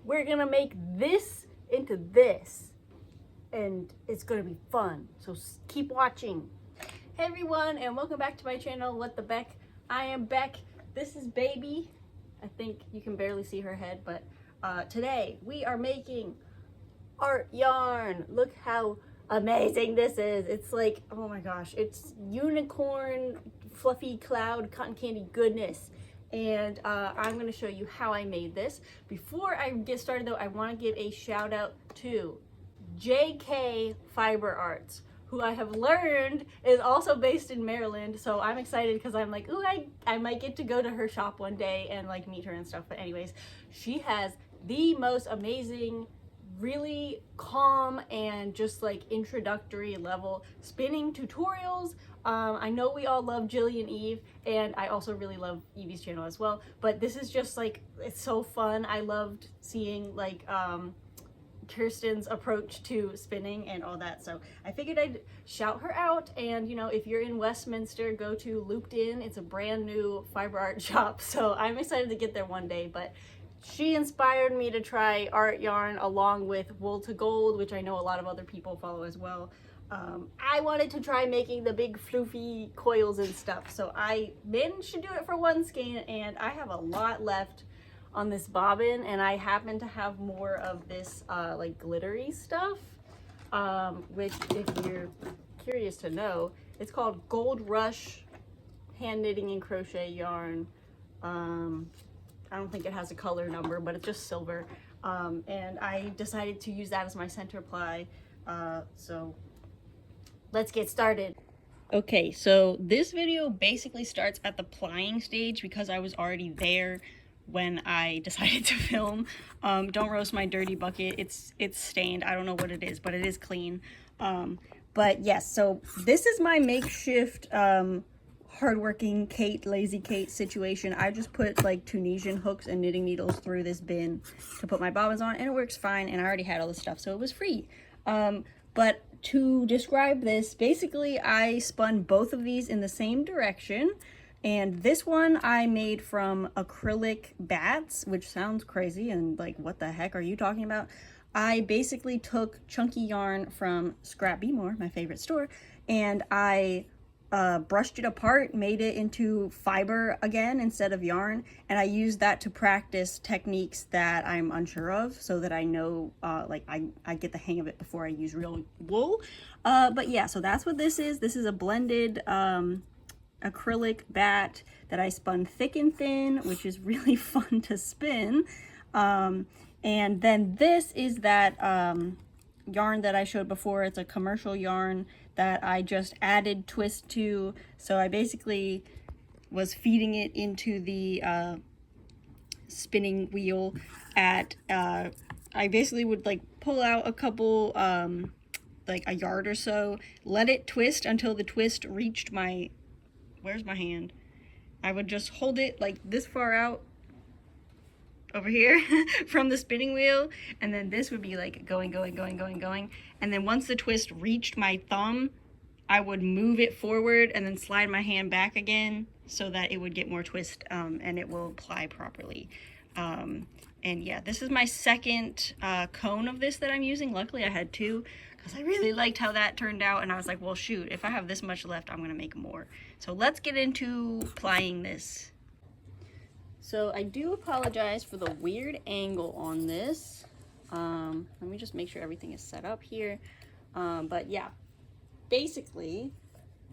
we're gonna make this into this, and it's gonna be fun. So keep watching. Hey everyone, and welcome back to my channel, What the Beck. I am Beck. This is Baby. I think you can barely see her head, but today we are making art yarn. Look how amazing this is. It's like, oh my gosh, it's unicorn, fluffy cloud, cotton candy goodness. And I'm going to show you how I made this. Before I get started though, I want to give a shout out to JK Fiber Arts, who I have learned is also based in Maryland. So I'm excited because I'm like, ooh, I might get to go to her shop one day and like meet her and stuff. But anyways, she has the most amazing, really calm and just like introductory level spinning tutorials. I know we all love Jillian Eve, and I also really love Evie's channel as well, but this is just like, it's so fun. I loved seeing like Kirsten's approach to spinning and all that, so I figured I'd shout her out. And you know, if you're in Westminster, go to Looped In. It's a brand new fiber art shop, so I'm excited to get there one day. But she inspired me to try art yarn along with Wool to Gold, which I know a lot of other people follow as well. I wanted to try making the big floofy coils and stuff, so I managed to do it for one skein, and I have a lot left on this bobbin, and I happen to have more of this like glittery stuff, which, if you're curious to know, it's called Gold Rush hand knitting and crochet yarn. I don't think it has a color number, but it's just silver, and I decided to use that as my center ply, so let's get started. Okay, so this video basically starts at the plying stage because I was already there when I decided to film. Don't roast my dirty bucket. It's stained. I don't know what it is, but it is clean. But yes, so this is my makeshift hardworking Kate, lazy Kate situation. I just put like Tunisian hooks and knitting needles through this bin to put my bobbins on, and it works fine, and I already had all the stuff, so it was free. But to describe this, basically I spun both of these in the same direction, and this one I made from acrylic bats, which sounds crazy and like, what the heck are you talking about? I basically took chunky yarn from Scrap Be More, my favorite store, and I brushed it apart, made it into fiber again instead of yarn, and I used that to practice techniques that I'm unsure of, so that I know like I get the hang of it before I use real wool. But yeah, so that's what this is. This is a blended acrylic bat that I spun thick and thin, which is really fun to spin. And then this is that yarn that I showed before. It's a commercial yarn that I just added twist to. So I basically was feeding it into the spinning wheel at I basically would like pull out a couple like a yard or so, let it twist until the twist reached my, where's my hand? I would just hold it like this far out over here from the spinning wheel, and then this would be like going, and then once the twist reached my thumb, I would move it forward and then slide my hand back again so that it would get more twist, and it will ply properly. And yeah, this is my second cone of this that I'm using. Luckily I had two because I really liked how that turned out, and I was like, well shoot, if I have this much left, I'm gonna make more. So let's get into plying this. So I do apologize for the weird angle on this. Let me just make sure everything is set up here. But yeah, basically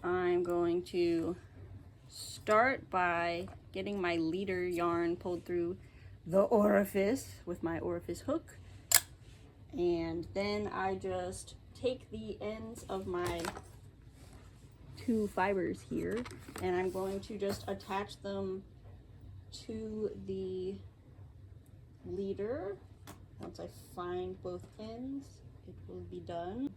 I'm going to start by getting my leader yarn pulled through the orifice with my orifice hook. And then I just take the ends of my two fibers here, and I'm going to just attach them to the leader. Once I find both ends, it will be done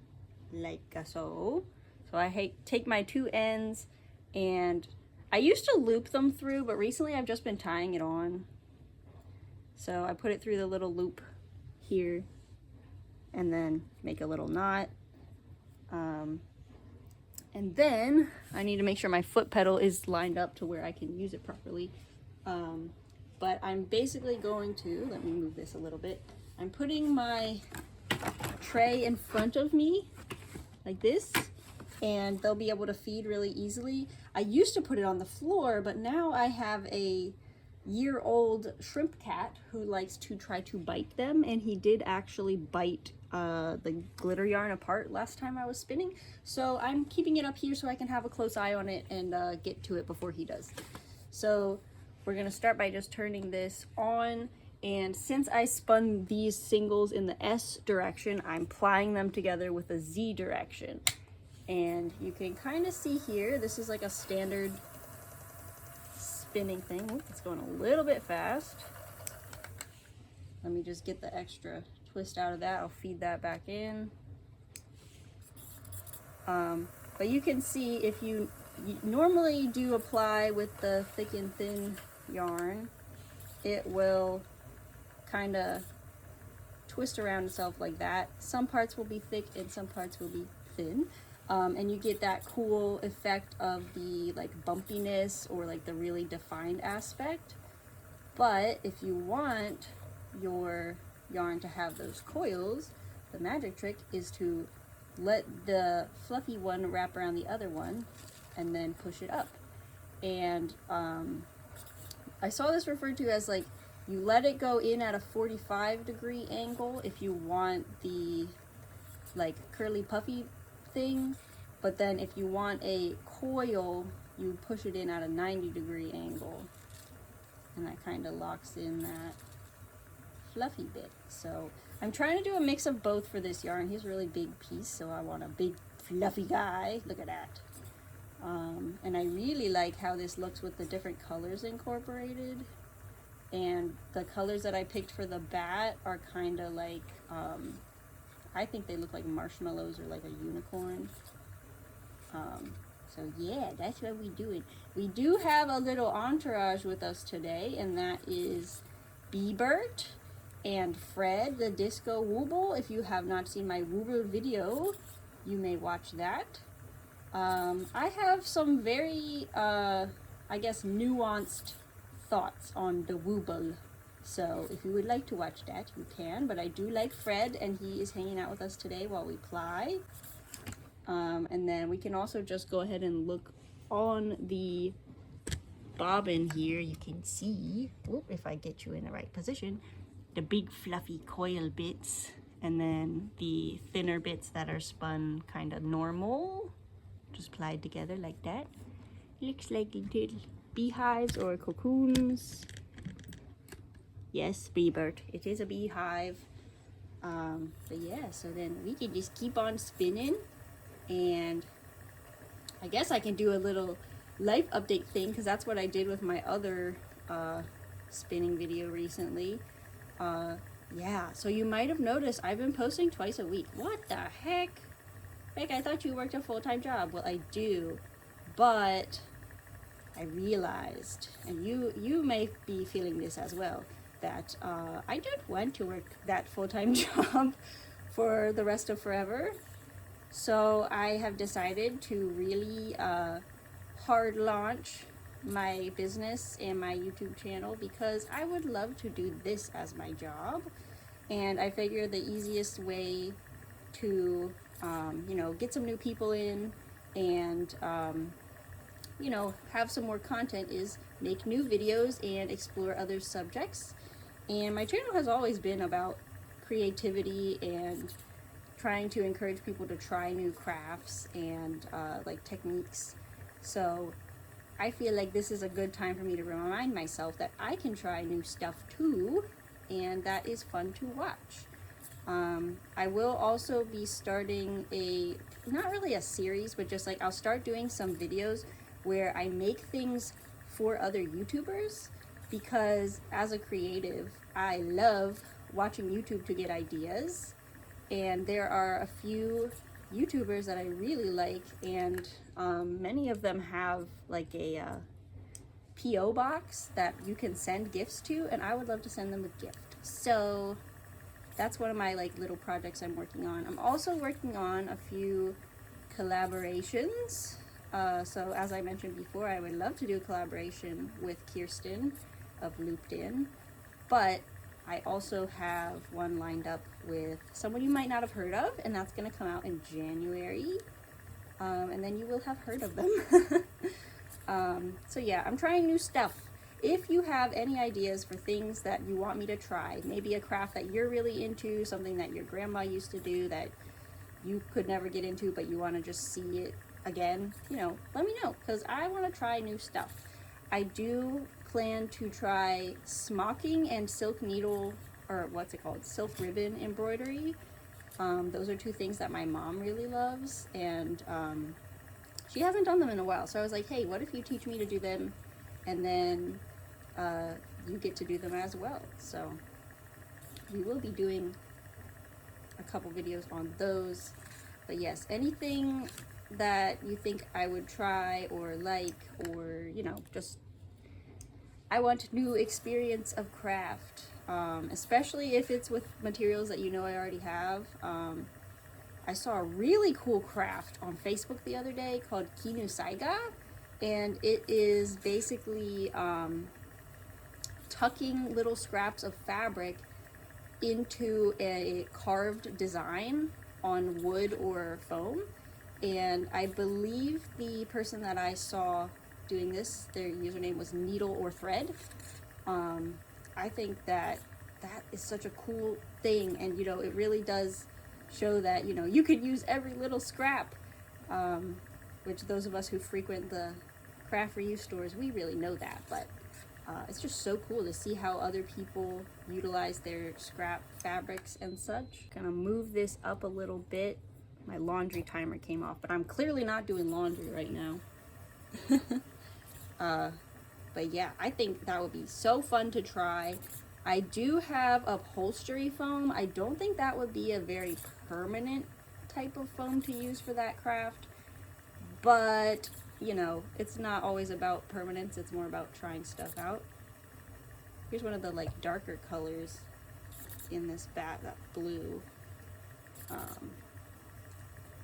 like so. So I take my two ends, and I used to loop them through, but recently I've just been tying it on. So I put it through the little loop here and then make a little knot. And then I need to make sure my foot pedal is lined up to where I can use it properly. but I'm basically going to, let me move this a little bit. I'm putting my tray in front of me like this, and they'll be able to feed really easily. I used to put it on the floor, but now I have a year-old shrimp cat who likes to try to bite them, and he did actually bite the glitter yarn apart last time I was spinning. So I'm keeping it up here so I can have a close eye on it and get to it before he does. So we're gonna start by just turning this on, and since I spun these singles in the S direction, I'm plying them together with a Z direction. And you can kind of see here, this is like a standard spinning thing. Ooh, it's going a little bit fast. Let me just get the extra twist out of that. I'll feed that back in. But you can see if you normally do apply with the thick and thin yarn, it will kind of twist around itself like that. Some parts will be thick and some parts will be thin. And you get that cool effect of the like bumpiness or like the really defined aspect. But if you want your yarn to have those coils, the magic trick is to let the fluffy one wrap around the other one and then push it up. And I saw this referred to as like, you let it go in at a 45-degree angle if you want the like curly puffy thing, but then if you want a coil, you push it in at a 90-degree angle, and that kind of locks in that fluffy bit. So I'm trying to do a mix of both for this yarn. He's a really big piece, so I want a big fluffy guy. Look at that. And I really like how this looks with the different colors incorporated. And the colors that I picked for the bat are kind of like, I think they look like marshmallows or like a unicorn. So yeah, that's what we're doing. We do have a little entourage with us today, and that is Bebert and Fred, the Disco Wooble. If you have not seen my Wooble video, you may watch that. I have some very, I guess, nuanced thoughts on the Wooble. So if you would like to watch that, you can. But I do like Fred, and he is hanging out with us today while we ply. And then we can also just go ahead and look on the bobbin here. You can see, whoop, if I get you in the right position, the big fluffy coil bits, and then the thinner bits that are spun kind of normal, just plied together like that. Looks like little beehives or cocoons. Yes, Bebert, it is a beehive. But yeah, so then we can just keep on spinning, and I guess I can do a little life update thing, because that's what I did with my other spinning video recently. Yeah, so you might have noticed I've been posting twice a week. What the heck? Beck, I thought you worked a full-time job. Well, I do, but I realized, and you may be feeling this as well, that I don't want to work that full-time job for the rest of forever. So I have decided to really hard launch my business and my YouTube channel, because I would love to do this as my job. And I figured the easiest way to you know, get some new people in and you know, have some more content is make new videos and explore other subjects. And my channel has always been about creativity and trying to encourage people to try new crafts and like techniques. So I feel like this is a good time for me to remind myself that I can try new stuff too, and that is fun to watch. I will also be starting a, not really a series, but just like I'll start doing some videos where I make things for other YouTubers, because as a creative, I love watching YouTube to get ideas. And there are a few YouTubers that I really like, and many of them have like a P.O. box that you can send gifts to, and I would love to send them a gift. So that's one of my like little projects I'm working on. I'm also working on a few collaborations. So as I mentioned before, I would love to do a collaboration with Kirsten. of looped in, but I also have one lined up with someone you might not have heard of, and that's going to come out in January, and then you will have heard of them. So yeah, I'm trying new stuff. If you have any ideas for things that you want me to try, maybe a craft that you're really into, something that your grandma used to do that you could never get into but you want to just see it again, you know, let me know, because I want to try new stuff. I do plan to try smocking and silk needle, or what's it called, silk ribbon embroidery. Those are two things that my mom really loves, and she hasn't done them in a while, so I was like, hey, what if you teach me to do them, and then you get to do them as well. So we will be doing a couple videos on those. But yes, anything that you think I would try or like, or, you know, just, I want new experience of craft, especially if it's with materials that you know I already have. I saw a really cool craft on Facebook the other day called Kinu Saiga, and it is basically tucking little scraps of fabric into a carved design on wood or foam. And I believe the person that I saw doing this, their username was Needle or Thread. I think that is such a cool thing, and you know, it really does show that, you know, you could use every little scrap, which those of us who frequent the craft reuse stores, we really know that. But it's just so cool to see how other people utilize their scrap fabrics and such. Gonna move this up a little bit. My laundry timer came off, but I'm clearly not doing laundry right now. But yeah, I think that would be so fun to try. I do have upholstery foam. I don't think that would be a very permanent type of foam to use for that craft, but you know, it's not always about permanence, it's more about trying stuff out. Here's one of the like darker colors in this bat, that blue.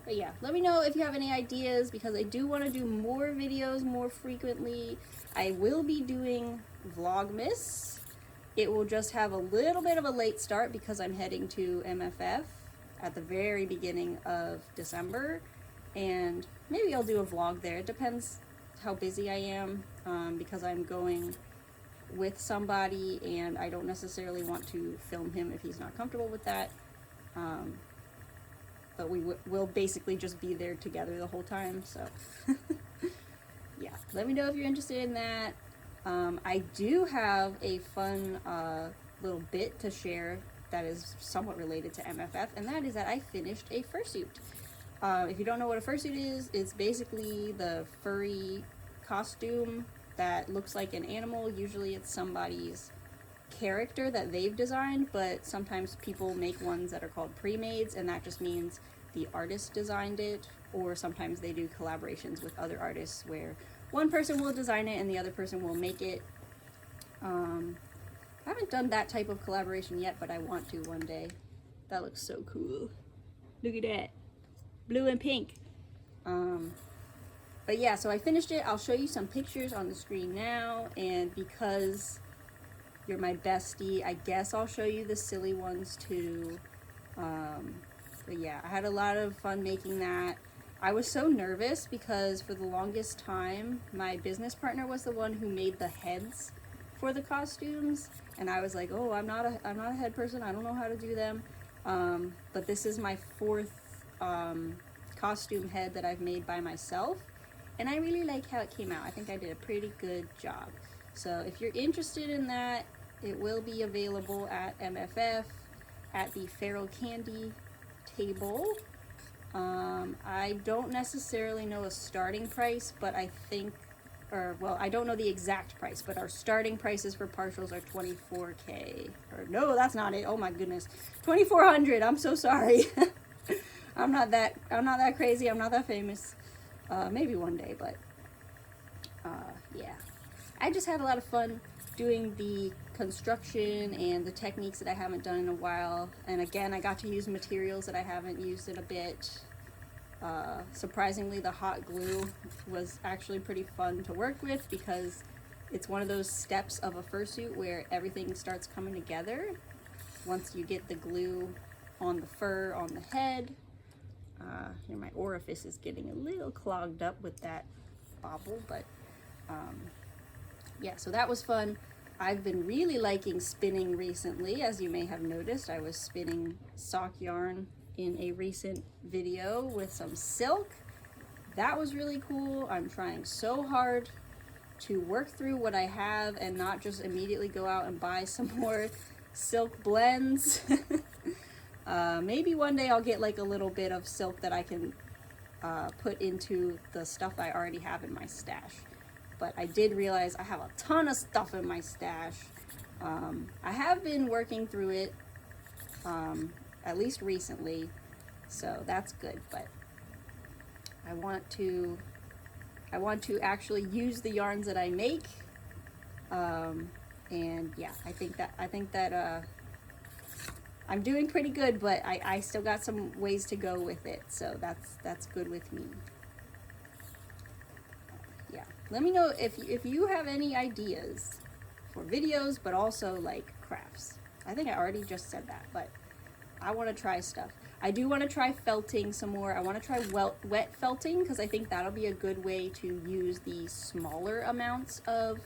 But yeah, let me know if you have any ideas, because I do want to do more videos more frequently. I will be doing Vlogmas. It will just have a little bit of a late start because I'm heading to MFF at the very beginning of December, and maybe I'll do a vlog there. It depends how busy I am, because I'm going with somebody and I don't necessarily want to film him if he's not comfortable with that. But we will basically just be there together the whole time, so yeah, let me know if you're interested in that. I do have a fun little bit to share that is somewhat related to MFF, and that is that I finished a fursuit. If you don't know what a fursuit is, it's basically the furry costume that looks like an animal. Usually it's somebody's character that they've designed, but sometimes people make ones that are called pre-mades, and that just means the artist designed it, or sometimes they do collaborations with other artists where one person will design it and the other person will make it. I haven't done that type of collaboration yet, but I want to one day. That looks so cool. Look at that. Blue and pink. But yeah, so I finished it. I'll show you some pictures on the screen now, and because you're my bestie, I guess I'll show you the silly ones too. But yeah, I had a lot of fun making that. I was so nervous because for the longest time, my business partner was the one who made the heads for the costumes, and I was like, oh, I'm not a head person. I don't know how to do them. But this is my fourth costume head that I've made by myself, and I really like how it came out. I think I did a pretty good job. So if you're interested in that, it will be available at MFF at the Feral Candy table. I don't necessarily know a starting price, but I think, or well, I don't know the exact price, but our starting prices for partials are $24K. Or no, that's not it. Oh my goodness, $2,400. I'm so sorry. I'm not that crazy. I'm not that famous. Maybe one day, but yeah. I just had a lot of fun doing the construction and the techniques that I haven't done in a while. And again, I got to use materials that I haven't used in a bit. Surprisingly, the hot glue was actually pretty fun to work with because it's one of those steps of a fursuit where everything starts coming together once you get the glue on the fur, on the head. Here, my orifice is getting a little clogged up with that bobble, but yeah, so that was fun. I've been really liking spinning recently. As you may have noticed, I was spinning sock yarn in a recent video with some silk. That was really cool. I'm trying so hard to work through what I have and not just immediately go out and buy some more silk blends. Maybe one day I'll get like a little bit of silk that I can put into the stuff I already have in my stash. But I did realize I have a ton of stuff in my stash. I have been working through it, at least recently, so that's good. But I want to actually use the yarns that I make, and yeah, I think that I'm doing pretty good, but I still got some ways to go with it, so that's good with me. Yeah, let me know if you have any ideas for videos, but also like crafts. I think I already just said that, but I want to try stuff. I do want to try felting some more. I want to try wet felting, because I think that'll be a good way to use the smaller amounts of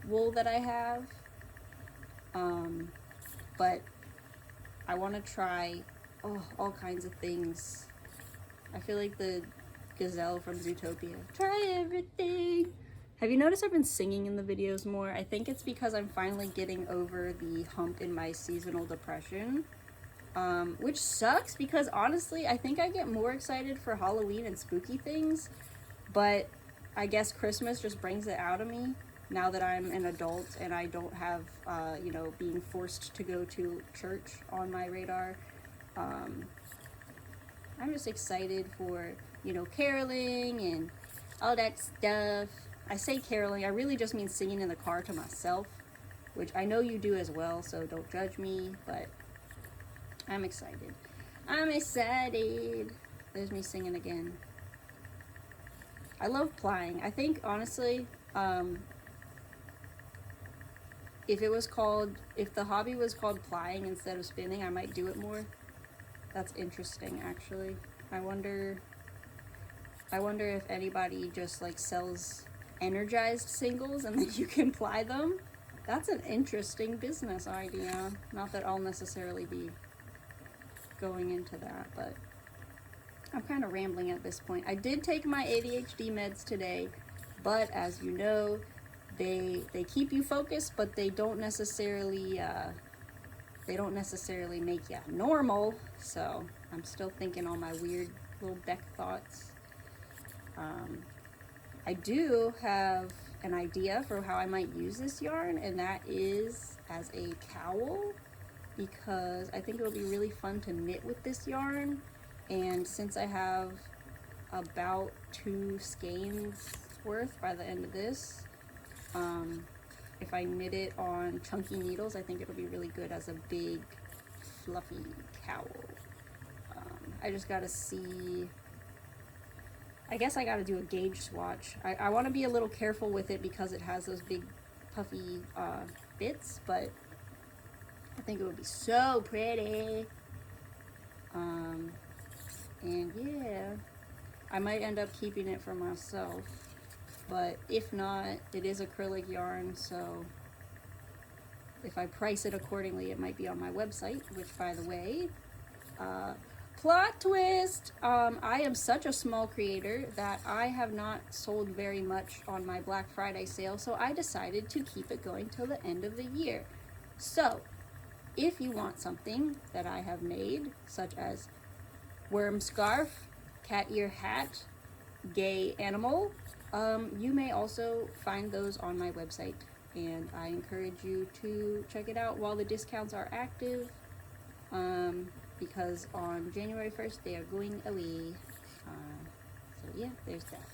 wool that I have. But I want to try all kinds of things. I feel like the gazelle from Zootopia. Try everything. Have you noticed I've been singing in the videos more? I think it's because I'm finally getting over the hump in my seasonal depression. Which sucks, because honestly, I think I get more excited for Halloween and spooky things, but I guess Christmas just brings it out of me now that I'm an adult and I don't have, you know, being forced to go to church on my radar. I'm just excited for, you know, caroling and all that stuff. I say caroling, I really just mean singing in the car to myself, which I know you do as well, so don't judge me, but I'm excited. I'm excited. There's me singing again. I love plying. I think, honestly, if the hobby was called plying instead of spinning, I might do it more. That's interesting, actually. I wonder if anybody just like sells energized singles and then you can ply them. That's an interesting business idea. Not that I'll necessarily be going into that, but I'm kind of rambling at this point. I did take my ADHD meds today, but as you know, they keep you focused, but they don't necessarily make you normal. So I'm still thinking all my weird little Beck thoughts. I do have an idea for how I might use this yarn, and that is as a cowl, because I think it'll be really fun to knit with this yarn. And since I have about 2 skeins worth by the end of this, if I knit it on chunky needles, I think it'll be really good as a big fluffy cowl. I just gotta see, I guess I gotta do a gauge swatch. I want to be a little careful with it because it has those big puffy bits, but I think it would be so pretty. And yeah, I might end up keeping it for myself, but if not, it is acrylic yarn, so if I price it accordingly, it might be on my website, which, by the way, plot twist, I am such a small creator that I have not sold very much on my Black Friday sale, so I decided to keep it going till the end of the year. So if you want something that I have made, such as worm scarf, cat ear hat, gay animal, you may also find those on my website, and I encourage you to check it out while the discounts are active, because on January 1st they are going away. So yeah, there's that.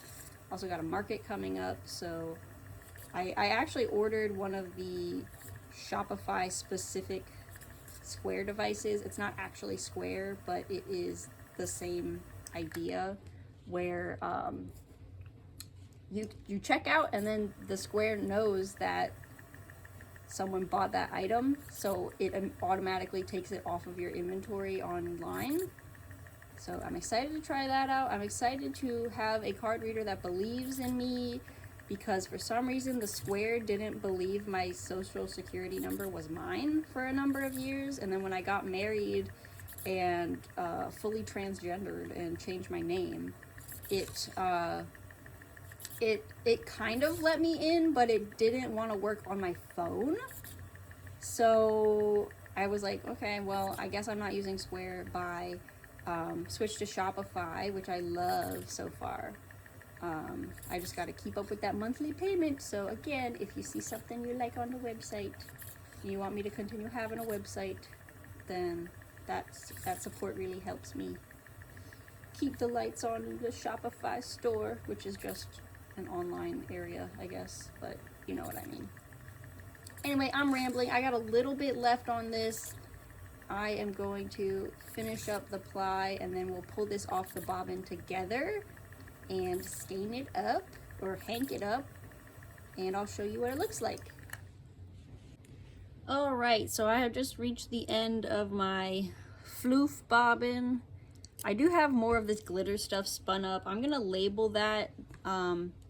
Also got a market coming up, so I actually ordered one of the Shopify specific square devices. It's not actually square, but it is the same idea, where you check out, and then the square knows that someone bought that item, so it automatically takes it off of your inventory online. So I'm excited to try that out. I'm excited to have a card reader that believes in me, because for some reason the square didn't believe my social security number was mine for a number of years, and then when I got married and fully transgendered and changed my name, it kind of let me in, but it didn't want to work on my phone. So I was like, okay, well, I guess I'm not using Square. Bye. Switched to Shopify, which I love so far. I just got to keep up with that monthly payment. So again, if you see something you like on the website, you want me to continue having a website, then that support really helps me keep the lights on in the Shopify store, which is just an online area, I guess, but you know what I mean. Anyway, I'm rambling. I got a little bit left on this. I am going to finish up the ply, and then we'll pull this off the bobbin together and skein it up, or hank it up, and I'll show you what it looks like. Alright, so I have just reached the end of my floof bobbin. I do have more of this glitter stuff spun up. I'm gonna label that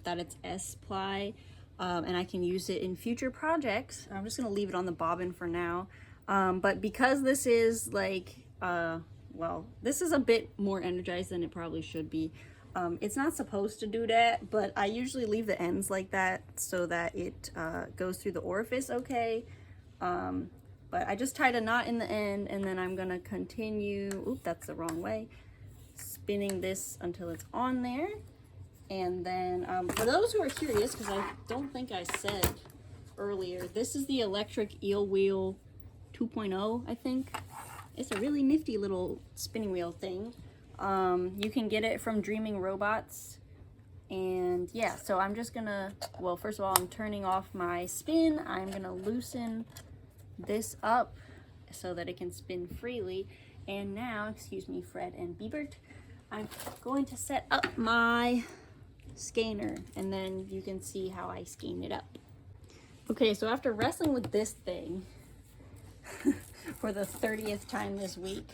that it's S ply, and I can use it in future projects. I'm just gonna leave it on the bobbin for now. But because this is like, well, this is a bit more energized than it probably should be. It's not supposed to do that, but I usually leave the ends like that so that it goes through the orifice okay. But I just tied a knot in the end, and then I'm gonna continue, oop, that's the wrong way, spinning this until it's on there. And then for those who are curious, because I don't think I said earlier, this is the electric eel wheel 2.0, I think. It's a really nifty little spinning wheel thing. You can get it from Dreaming Robots. And yeah, so I'm just gonna, well, first of all, I'm turning off my spin. I'm gonna loosen this up so that it can spin freely. And now, excuse me, Fred and Biebert, I'm going to set up my skeiner, and then you can see how I skein it up. Okay, so after wrestling with this thing for the 30th time this week,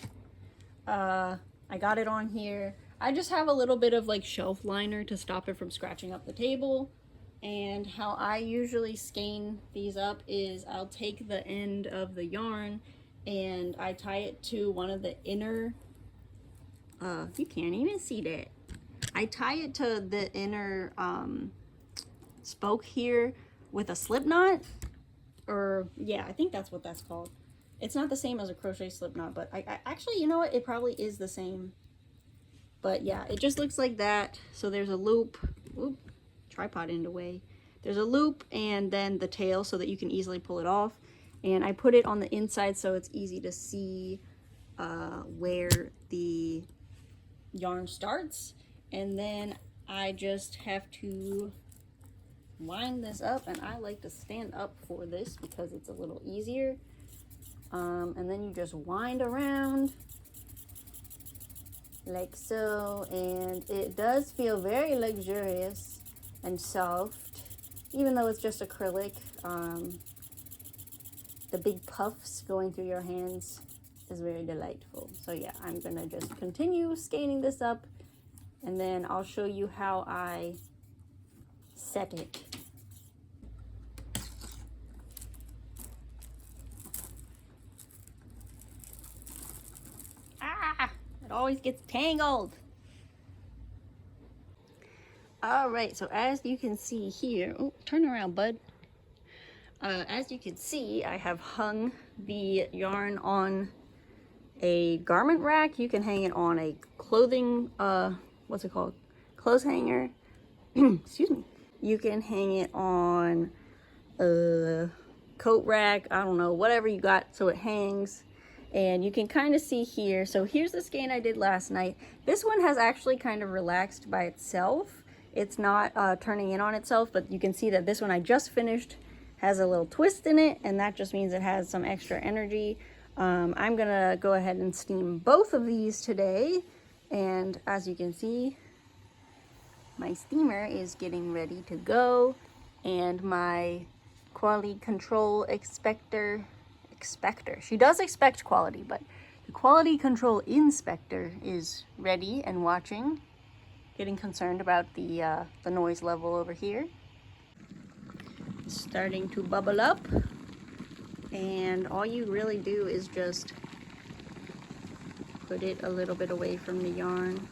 I got it on here. I just have a little bit of like shelf liner to stop it from scratching up the table. And how I usually skein these up is I'll take the end of the yarn and I tie it to one of the inner, you can't even see that. I tie it to the inner spoke here with a slip knot, or yeah, I think that's what that's called. It's not the same as a crochet slip knot, but I actually, you know what, it probably is the same. But yeah, it just looks like that. So there's a loop, oop, tripod in the way. There's a loop and then the tail so that you can easily pull it off. And I put it on the inside so it's easy to see where the yarn starts. And then I just have to wind this up, and I like to stand up for this because it's a little easier. And then you just wind around like so, and it does feel very luxurious and soft, even though it's just acrylic. The big puffs going through your hands is very delightful. So yeah, I'm gonna just continue skeining this up, and then I'll show you how I set it. Ah, it always gets tangled. All right, so as you can see here, oh, turn around, bud. As you can see, I have hung the yarn on a garment rack. You can hang it on a clothing, what's it called? Clothes hanger. Excuse me. You can hang it on a coat rack. I don't know, whatever you got so it hangs. And you can kind of see here. So here's the skein I did last night. This one has actually kind of relaxed by itself. It's not turning in on itself, but you can see that this one I just finished has a little twist in it, and that just means it has some extra energy. I'm gonna go ahead and steam both of these today, and as you can see, my steamer is getting ready to go, and my quality control expector, she does expect quality, but the quality control inspector is ready and watching, getting concerned about the noise level over here. It's starting to bubble up, and all you really do is just put it a little bit away from the yarn,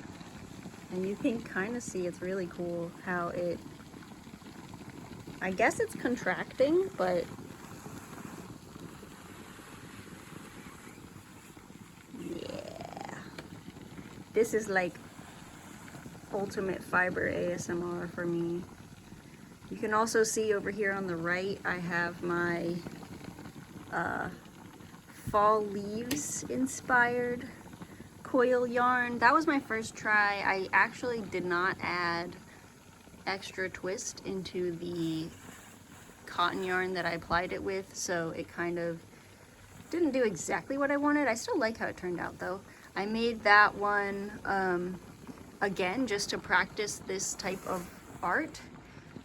and you can kind of see, it's really cool how it, I guess it's contracting, but yeah, this is like ultimate fiber ASMR for me. You can also see over here on the right, I have my fall leaves inspired coil yarn. That was my first try. I actually did not add extra twist into the cotton yarn that I applied it with, so it kind of didn't do exactly what I wanted. I still like how it turned out though. I made that one again just to practice this type of art,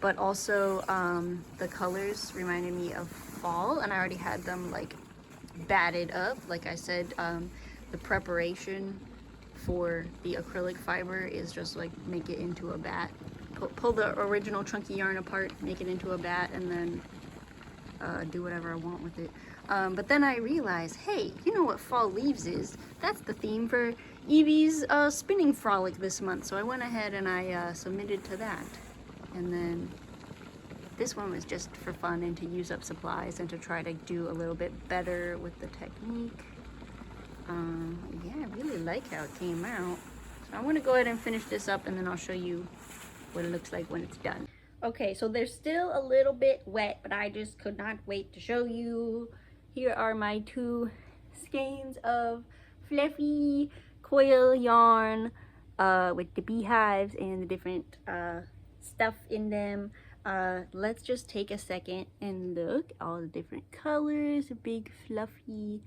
but also the colors reminded me of fall, and I already had them like batted up. Like I said, the preparation for the acrylic fiber is just like make it into a bat, pull the original chunky yarn apart, make it into a bat, and then do whatever I want with it. But then I realized, hey, you know what fall leaves is? That's the theme for Evie's spinning frolic this month. So I went ahead and I submitted to that. And then this one was just for fun and to use up supplies and to try to do a little bit better with the technique. Yeah, I really like how it came out. So I'm gonna go ahead and finish this up, and then I'll show you what it looks like when it's done. Okay, so they're still a little bit wet, but I just could not wait to show you. Here are my two skeins of fluffy coil yarn with the beehives and the different stuff in them. Let's just take a second and look all the different colors, big fluffy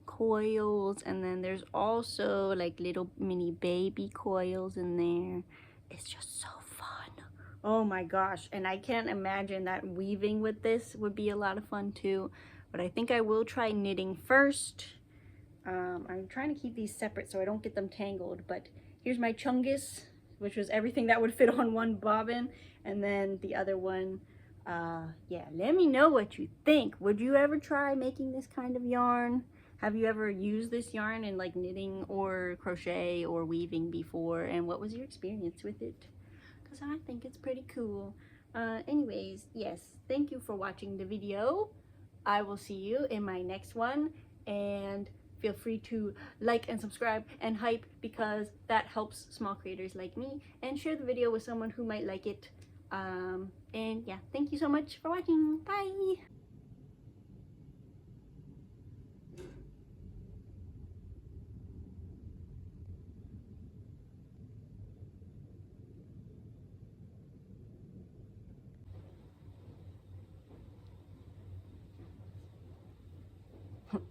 coils, and then there's also like little mini baby coils in there. It's just so fun. Oh my gosh, and I can't imagine that weaving with this would be a lot of fun too, but I think I will try knitting first. I'm trying to keep these separate so I don't get them tangled, but here's my chungus, which was everything that would fit on one bobbin, and then the other one, yeah, let me know what you think. Would you ever try making this kind of yarn? Have you ever used this yarn in like knitting or crochet or weaving before, and what was your experience with it? Because I think it's pretty cool. Anyways, yes, thank you for watching the video. I will see you in my next one, and feel free to like and subscribe and hype, because that helps small creators like me, and share the video with someone who might like it. And yeah, thank you so much for watching. Bye!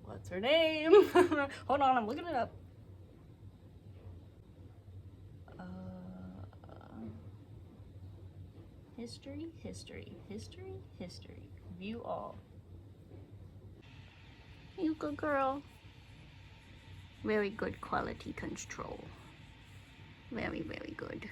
What's her name? Hold on, I'm looking it up. History. View all. You good girl. Very good quality control. Very, very good.